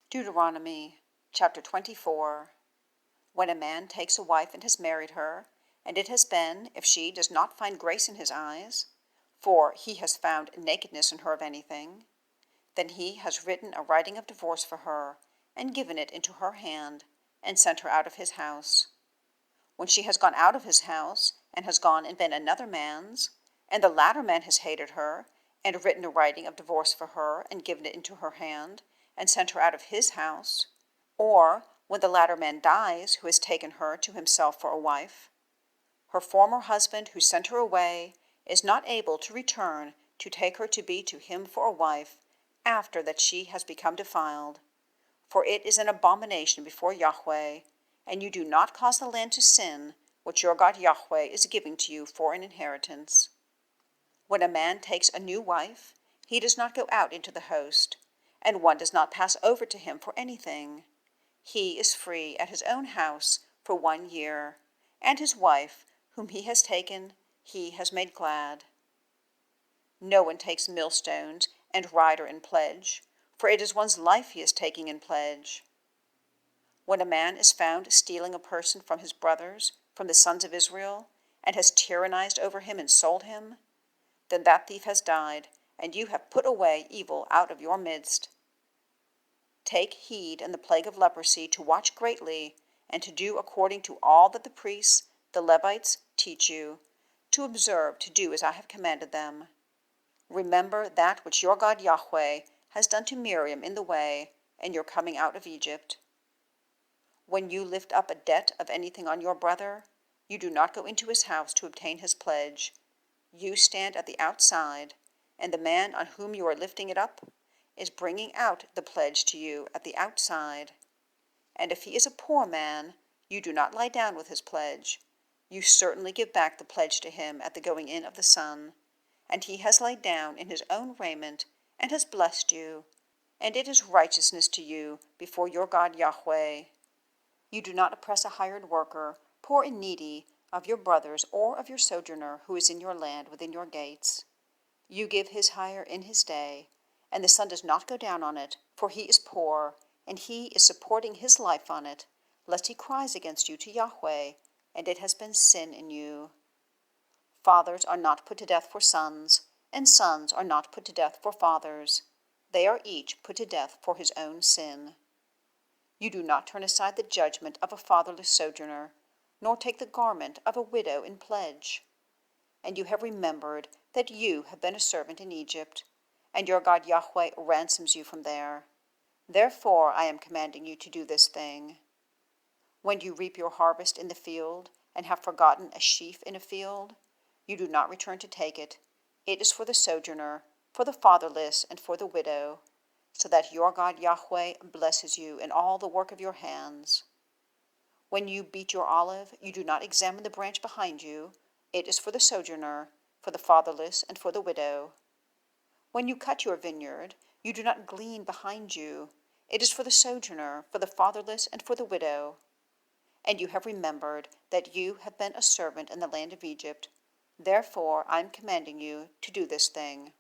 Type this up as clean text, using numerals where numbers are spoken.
Deuteronomy chapter 24. When a man takes a wife and has married her, and it has been, if she does not find grace in his eyes, for he has found nakedness in her of anything, then he has written a writing of divorce for her, and given it into her hand, and sent her out of his house. When she has gone out of his house, and has gone and been another man's, and the latter man has hated her, and written a writing of divorce for her, and given it into her hand, and sent her out of his house, or when the latter man dies who has taken her to himself for a wife, her former husband who sent her away is not able to return to take her to be to him for a wife after that she has become defiled. For it is an abomination before Yahweh, and you do not cause the land to sin, which your God Yahweh is giving to you for an inheritance. When a man takes a new wife, he does not go out into the host, and one does not pass over to him for anything. He is free at his own house for 1 year, and his wife, whom he has taken, he has made glad. No one takes millstones and ride her in pledge, for it is one's life he is taking in pledge. When a man is found stealing a person from his brothers, from the sons of Israel, and has tyrannized over him and sold him, then that thief has died, and you have put away evil out of your midst. Take heed in the plague of leprosy to watch greatly, and to do according to all that the priests, the Levites, teach you, to observe to do as I have commanded them. Remember that which your God Yahweh has done to Miriam in the way, and your coming out of Egypt. When you lift up a debt of anything on your brother, you do not go into his house to obtain his pledge. You stand at the outside, and the man on whom you are lifting it up is bringing out the pledge to you at the outside. And if he is a poor man, you do not lie down with his pledge. You certainly give back the pledge to him at the going in of the sun. And he has laid down in his own raiment, and has blessed you, and it is righteousness to you before your God Yahweh. You do not oppress a hired worker, poor and needy, of your brothers or of your sojourner who is in your land within your gates. You give his hire in his day, and the sun does not go down on it, for he is poor, and he is supporting his life on it, lest he cries against you to Yahweh, and it has been sin in you. Fathers are not put to death for sons, and sons are not put to death for fathers. They are each put to death for his own sin. You do not turn aside the judgment of a fatherless sojourner, nor take the garment of a widow in pledge. And you have remembered that you have been a servant in Egypt, and your God Yahweh ransoms you from there. Therefore I am commanding you to do this thing. When you reap your harvest in the field, and have forgotten a sheaf in a field, you do not return to take it. It is for the sojourner, for the fatherless, and for the widow, so that your God Yahweh blesses you in all the work of your hands. When you beat your olive, you do not examine the branch behind you. It is for the sojourner, for the fatherless, and for the widow. When you cut your vineyard, you do not glean behind you. It is for the sojourner, for the fatherless, and for the widow. And you have remembered that you have been a servant in the land of Egypt. Therefore I am commanding you to do this thing.